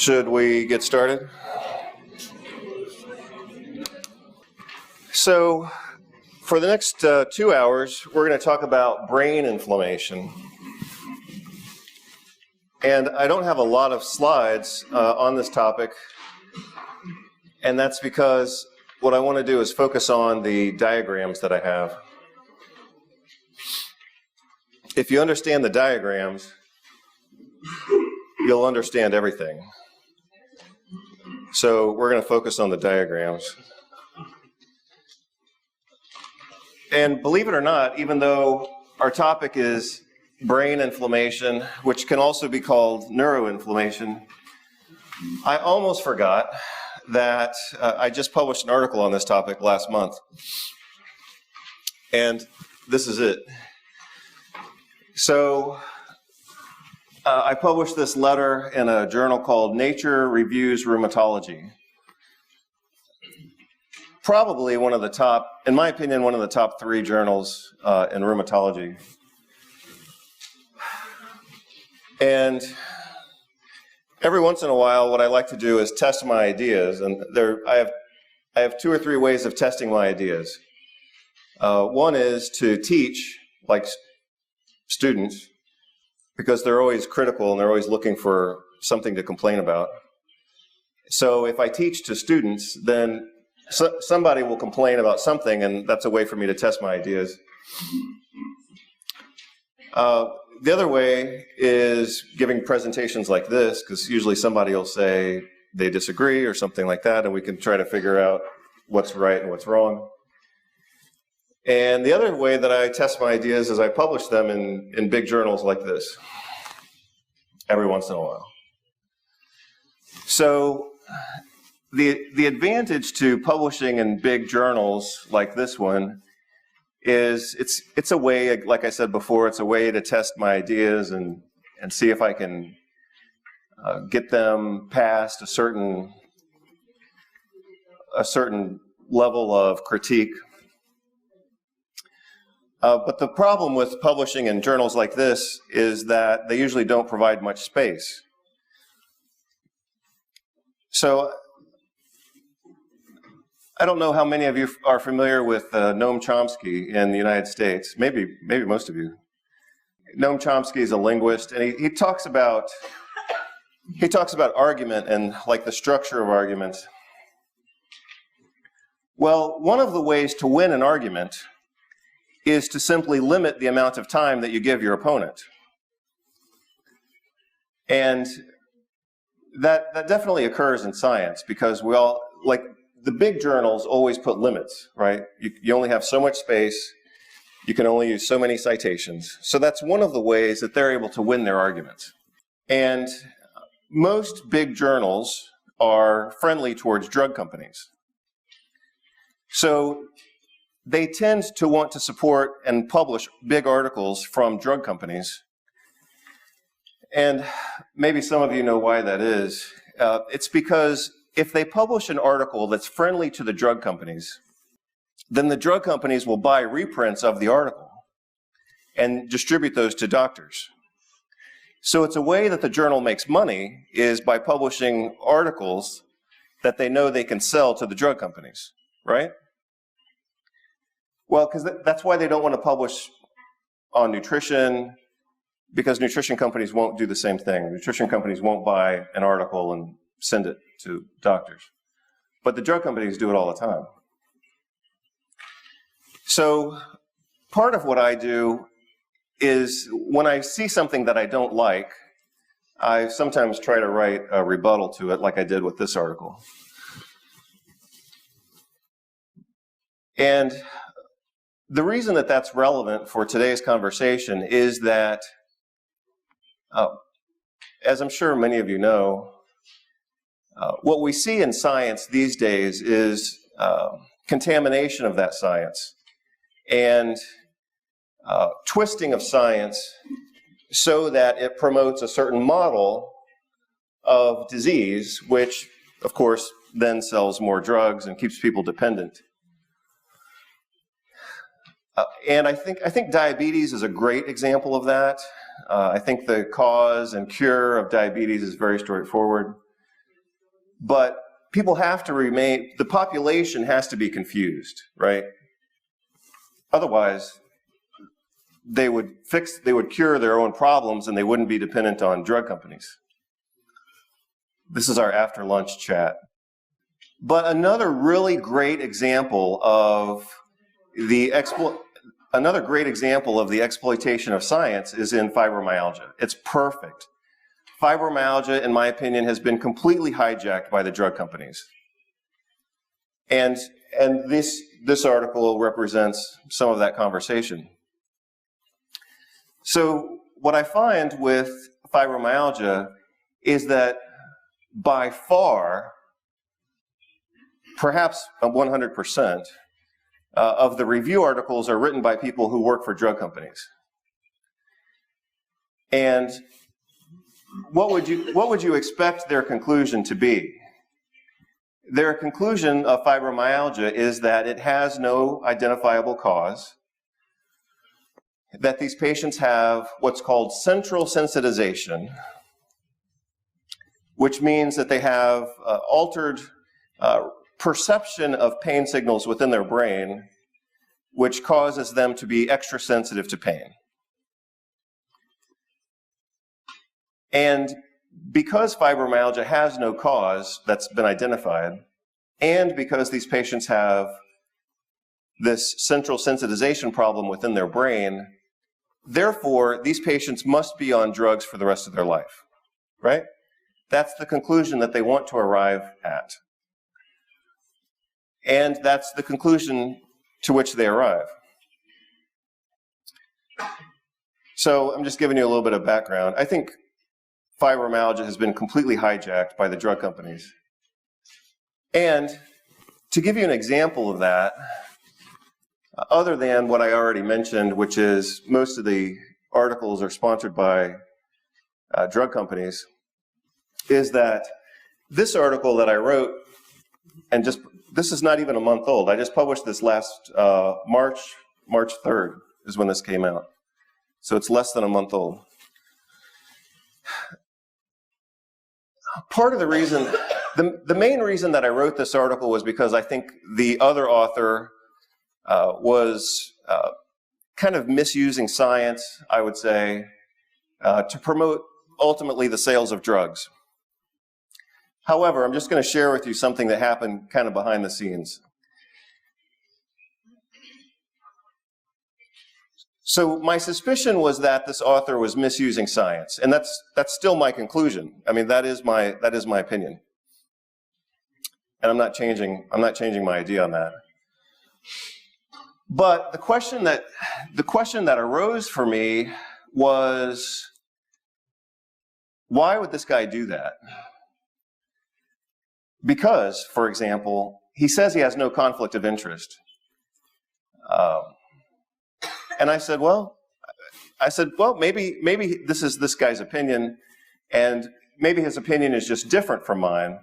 Should we get started? So, for the next 2 hours, we're going to talk about brain inflammation. And I don't have a lot of slides on this topic, and that's because what I want to do is focus on the diagrams that I have. If you understand the diagrams, you'll understand everything. So we're going to focus on the diagrams. And believe it or not, even though our topic is brain inflammation, which can also be called neuroinflammation, I almost forgot that I just published an article on this topic last month. And this is it. So I published this letter in a journal called Nature Reviews Rheumatology. Probably one of the top, in my opinion, one of the top 3 journals in rheumatology. And every once in a while, what I like to do is test my ideas, and I have 2 or 3 ways of testing my ideas. One is to teach, like students, because they're always critical and they're always looking for something to complain about. So if I teach to students, then somebody will complain about something, and that's a way for me to test my ideas. The other way is giving presentations like this, because usually somebody will say they disagree or something like that, and we can try to figure out what's right and what's wrong. And the other way that I test my ideas is I publish them in big journals like this, every once in a while. So the advantage to publishing in big journals like this one is it's a way, like I said before, it's a way to test my ideas and see if I can get them past a certain level of critique. But the problem with publishing in journals like this is that they usually don't provide much space. So I don't know how many of you are familiar with Noam Chomsky in the United States. Maybe most of you. Noam Chomsky is a linguist, and he talks about argument and like the structure of arguments. Well, one of the ways to win an argument is to simply limit the amount of time that you give your opponent. And that definitely occurs in science, because we all, like, the big journals always put limits, right? You only have so much space, you can only use so many citations. So that's one of the ways that they're able to win their arguments. And most big journals are friendly towards drug companies. So they tend to want to support and publish big articles from drug companies. And maybe some of you know why that is. It's because if they publish an article that's friendly to the drug companies, then the drug companies will buy reprints of the article and distribute those to doctors. So it's a way that the journal makes money is by publishing articles that they know they can sell to the drug companies, right? Well, because that's why they don't want to publish on nutrition, because nutrition companies won't do the same thing. Nutrition companies won't buy an article and send it to doctors. But the drug companies do it all the time. So part of what I do is when I see something that I don't like, I sometimes try to write a rebuttal to it, like I did with this article. And the reason that that's relevant for today's conversation is that, as I'm sure many of you know, what we see in science these days is contamination of that science and twisting of science so that it promotes a certain model of disease, which, of course, then sells more drugs and keeps people dependent. And I think diabetes is a great example of that. I think the cause and cure of diabetes is very straightforward. But people have to remain, the population has to be confused, right? Otherwise, they would cure their own problems and they wouldn't be dependent on drug companies. This is our after lunch chat. But another really great example of the exploitation of science is in fibromyalgia. It's perfect. Fibromyalgia, in my opinion, has been completely hijacked by the drug companies. And this article represents some of that conversation. So what I find with fibromyalgia is that by far, perhaps 100%, of the review articles are written by people who work for drug companies. And what would you expect their conclusion to be? Their conclusion of fibromyalgia is that it has no identifiable cause, that these patients have what's called central sensitization, which means that they have altered perception of pain signals within their brain, which causes them to be extra sensitive to pain. And because fibromyalgia has no cause that's been identified, and because these patients have this central sensitization problem within their brain, therefore, these patients must be on drugs for the rest of their life, right? That's the conclusion that they want to arrive at. And that's the conclusion to which they arrive. So I'm just giving you a little bit of background. I think fibromyalgia has been completely hijacked by the drug companies. And to give you an example of that, other than what I already mentioned, which is most of the articles are sponsored by drug companies, is that this article that I wrote, and this is not even a month old. I just published this last March 3rd is when this came out. So it's less than a month old. Part of the reason, the main reason that I wrote this article was because I think the other author was kind of misusing science, I would say, to promote ultimately the sales of drugs. However, I'm just going to share with you something that happened kind of behind the scenes. So my suspicion was that this author was misusing science, and that's still my conclusion. I mean, that is my opinion, and I'm not changing my idea on that. But the question that arose for me was, why would this guy do that? Because, for example, he says he has no conflict of interest. And I said, well, maybe this is this guy's opinion, and maybe his opinion is just different from mine.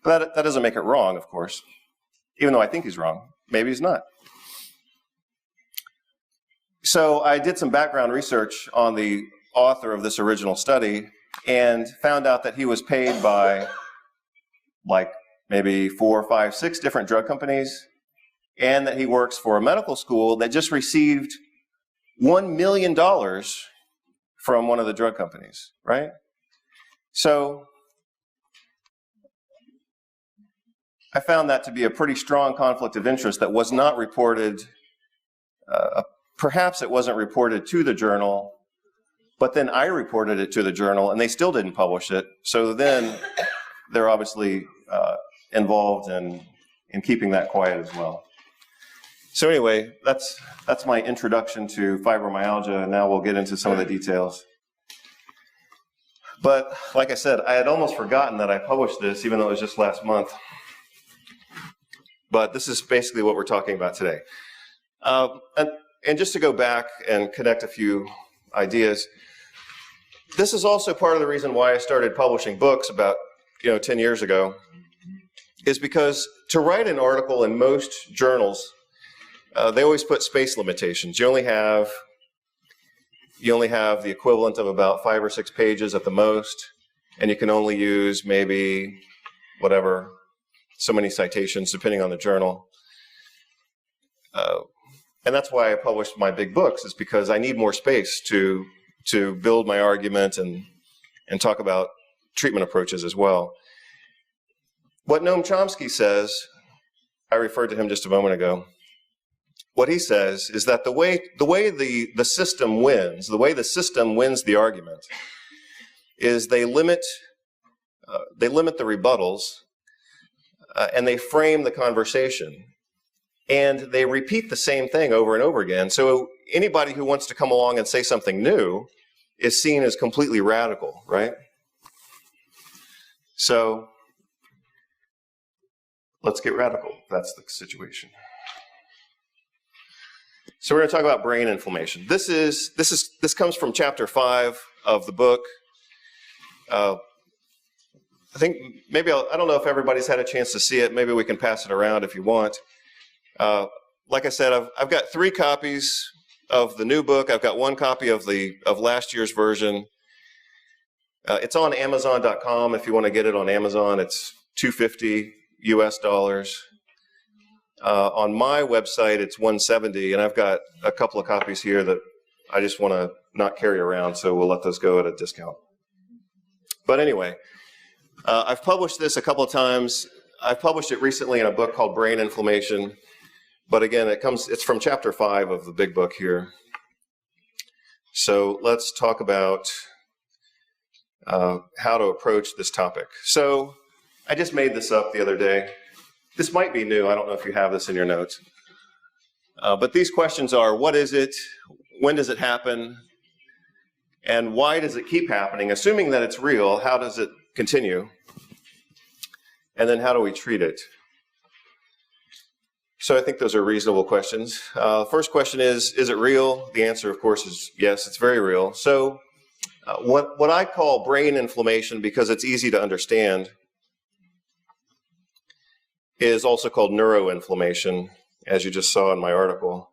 But that doesn't make it wrong, of course. Even though I think he's wrong, maybe he's not. So I did some background research on the author of this original study and found out that he was paid by like maybe 4, 5, 6 different drug companies, and that he works for a medical school that just received $1 million from one of the drug companies, right? So I found that to be a pretty strong conflict of interest that was not reported. Perhaps it wasn't reported to the journal, but then I reported it to the journal and they still didn't publish it. So then they're obviously involved in keeping that quiet as well. So anyway, that's my introduction to fibromyalgia, and now we'll get into some of the details. But like I said, I had almost forgotten that I published this, even though it was just last month. But this is basically what we're talking about today. And just to go back and connect a few ideas, this is also part of the reason why I started publishing books about 10 years ago, is because to write an article in most journals, they always put space limitations. You only have the equivalent of about 5 or 6 pages at the most, and you can only use maybe whatever, so many citations depending on the journal. And that's why I published my big books, is because I need more space to build my argument and talk about treatment approaches as well. What Noam Chomsky says, I referred to him just a moment ago, what he says is that the way the system wins, the way the system wins the argument, is they limit the rebuttals, and they frame the conversation. And they repeat the same thing over and over again. So anybody who wants to come along and say something new is seen as completely radical, right? So let's get radical. That's the situation. So we're going to talk about brain inflammation. This comes from chapter 5 of the book. I think maybe I don't know if everybody's had a chance to see it. Maybe we can pass it around if you want. Like I said, I've got 3 copies of the new book. I've got 1 copy of last year's version. It's on Amazon.com. If you want to get it on Amazon, it's $250 US. On my website, it's $170, and I've got a couple of copies here that I just want to not carry around, so we'll let those go at a discount. But anyway, I've published this a couple of times. I've published it recently in a book called Brain Inflammation. But again, it's from chapter 5 of the big book here. So let's talk about how to approach this topic. So I just made this up the other day. This might be new. I don't know if you have this in your notes. But these questions are: what is it? When does it happen? And why does it keep happening? Assuming that it's real, how does it continue? And then how do we treat it? So I think those are reasonable questions. First question is it real? The answer, of course, is yes, it's very real. So what I call brain inflammation, because it's easy to understand, is also called neuroinflammation, as you just saw in my article.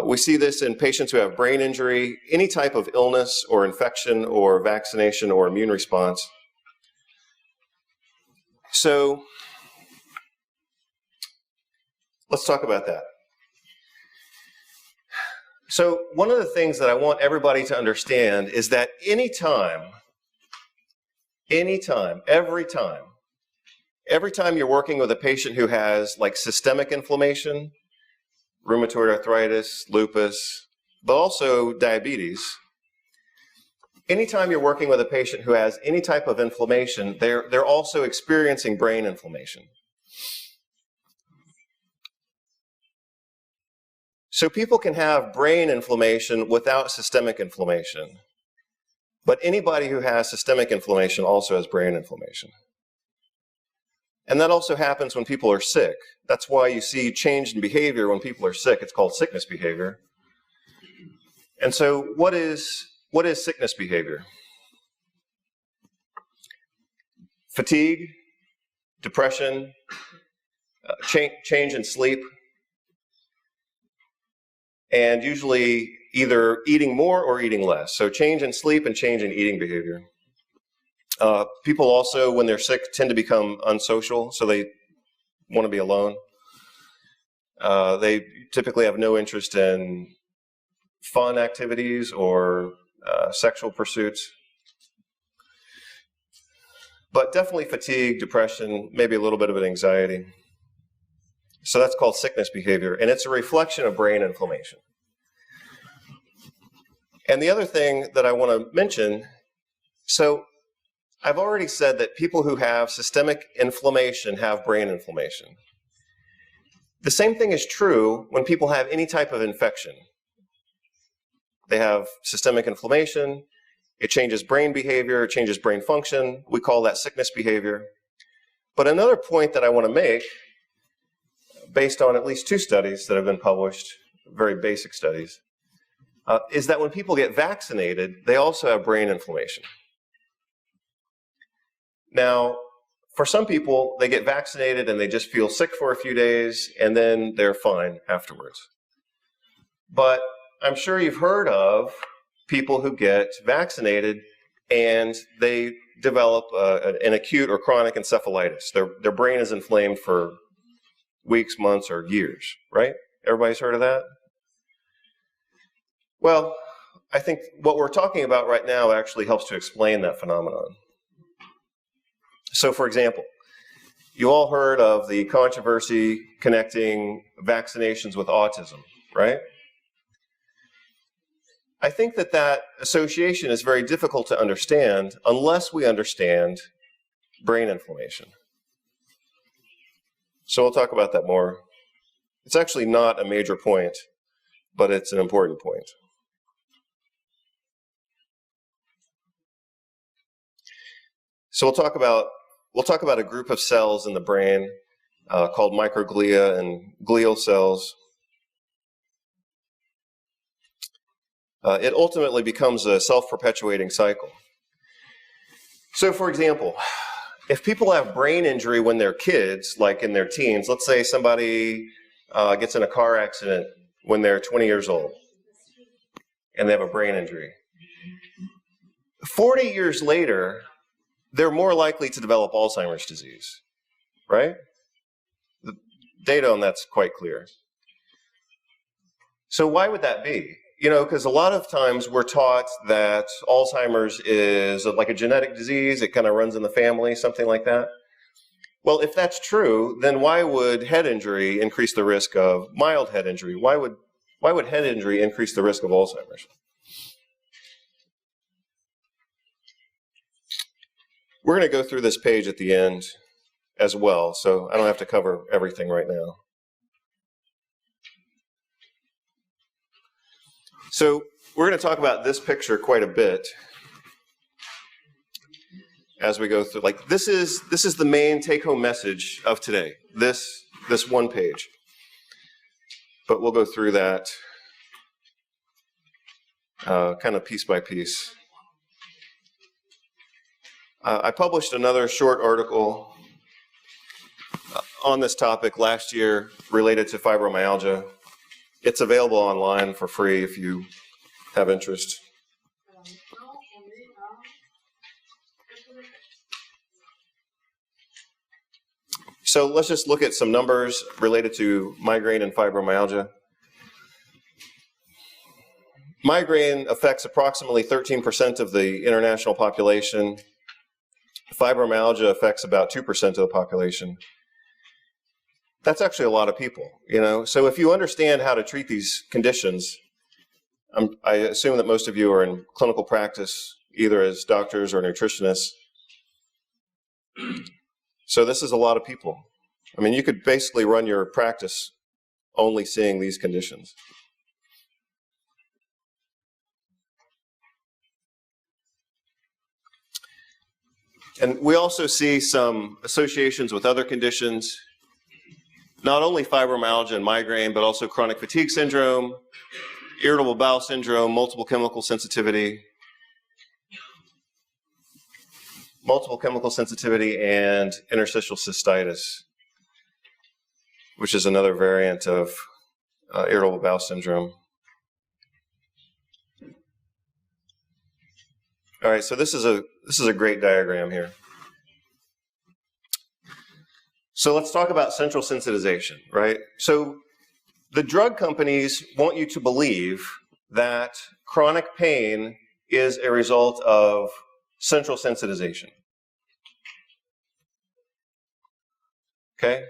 We see this in patients who have brain injury, any type of illness or infection or vaccination or immune response. So let's talk about that. So one of the things that I want everybody to understand is that every time you're working with a patient who has like systemic inflammation, rheumatoid arthritis, lupus, but also diabetes, anytime you're working with a patient who has any type of inflammation, they're also experiencing brain inflammation. So people can have brain inflammation without systemic inflammation, but anybody who has systemic inflammation also has brain inflammation. And that also happens when people are sick. That's why you see change in behavior when people are sick. It's called sickness behavior. And so what is sickness behavior? Fatigue, depression, change in sleep, and usually either eating more or eating less. So change in sleep and change in eating behavior. People also, when they're sick, tend to become unsocial, so they want to be alone. They typically have no interest in fun activities or sexual pursuits. But definitely fatigue, depression, maybe a little bit of an anxiety. So that's called sickness behavior, and it's a reflection of brain inflammation. And the other thing that I want to mention, so I've already said that people who have systemic inflammation have brain inflammation. The same thing is true when people have any type of infection. They have systemic inflammation, it changes brain behavior, it changes brain function. We call that sickness behavior. But another point that I want to make, based on at least 2 studies that have been published, very basic studies, is that when people get vaccinated, they also have brain inflammation. Now, for some people, they get vaccinated and they just feel sick for a few days, and then they're fine afterwards. But I'm sure you've heard of people who get vaccinated and they develop an acute or chronic encephalitis. Their brain is inflamed for weeks, months, or years, right? Everybody's heard of that? Well, I think what we're talking about right now actually helps to explain that phenomenon. So, for example, you all heard of the controversy connecting vaccinations with autism, right? I think that that association is very difficult to understand unless we understand brain inflammation. So we'll talk about that more. It's actually not a major point, but it's an important point. So we'll talk about a group of cells in the brain called microglia and glial cells. It ultimately becomes a self-perpetuating cycle. So, for example, if people have brain injury when they're kids, like in their teens, let's say somebody gets in a car accident when they're 20 years old and they have a brain injury. 40 years later, they're more likely to develop Alzheimer's disease, right? The data on that's quite clear. So why would that be? You know, because a lot of times we're taught that Alzheimer's is like a genetic disease, it kind of runs in the family, something like that. Well, if that's true, then why would head injury increase the risk of mild head injury? Why would head injury increase the risk of Alzheimer's? We're going to go through this page at the end as well, so I don't have to cover everything right now. So we're going to talk about this picture quite a bit as we go through. Like this is the main take-home message of today. This one page, but we'll go through that kind of piece by piece. I published another short article on this topic last year related to fibromyalgia. It's available online for free if you have interest. So let's just look at some numbers related to migraine and fibromyalgia. Migraine affects approximately 13% of the international population. Fibromyalgia affects about 2% of the population. That's actually a lot of people, you know. So if you understand how to treat these conditions, I assume that most of you are in clinical practice, either as doctors or nutritionists. So this is a lot of people. I mean, you could basically run your practice only seeing these conditions. And we also see some associations with other conditions, not only fibromyalgia and migraine, but also chronic fatigue syndrome, irritable bowel syndrome, multiple chemical sensitivity, and interstitial cystitis, which is another variant of irritable bowel syndrome. All right, so this is a great diagram here. So let's talk about central sensitization, right? So the drug companies want you to believe that chronic pain is a result of central sensitization. Okay?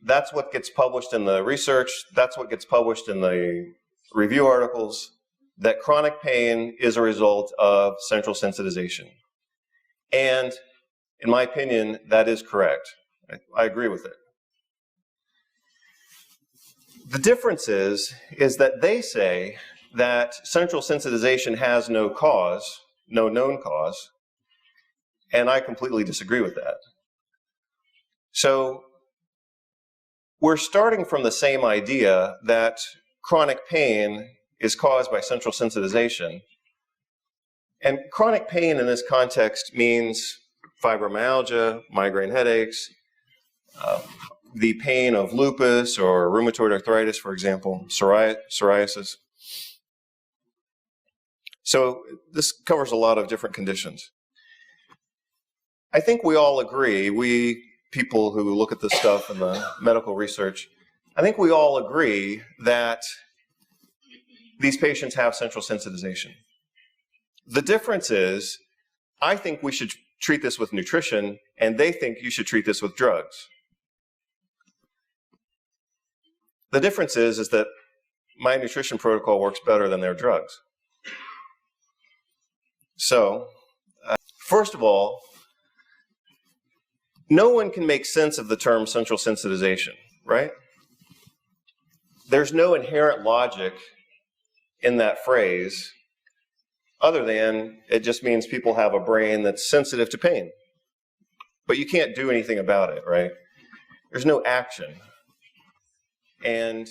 That's what gets published in the research. That's what gets published in the review articles, that chronic pain is a result of central sensitization. And in my opinion, that is correct. I agree with it. The difference is that they say that central sensitization has no cause, no known cause, and I completely disagree with that. So we're starting from the same idea that chronic pain is caused by central sensitization. And chronic pain in this context means fibromyalgia, migraine headaches, the pain of lupus or rheumatoid arthritis, for example, psoriasis. So this covers a lot of different conditions. I think we all agree, we people who look at this stuff in the medical research, I think we all agree that these patients have central sensitization. The difference is, I think we should treat this with nutrition, and they think you should treat this with drugs. The difference is that my nutrition protocol works better than their drugs. So, first of all, no one can make sense of the term central sensitization, right? There's no inherent logic in that phrase other than it just means people have a brain that's sensitive to pain. But you can't do anything about it, right? There's no action. And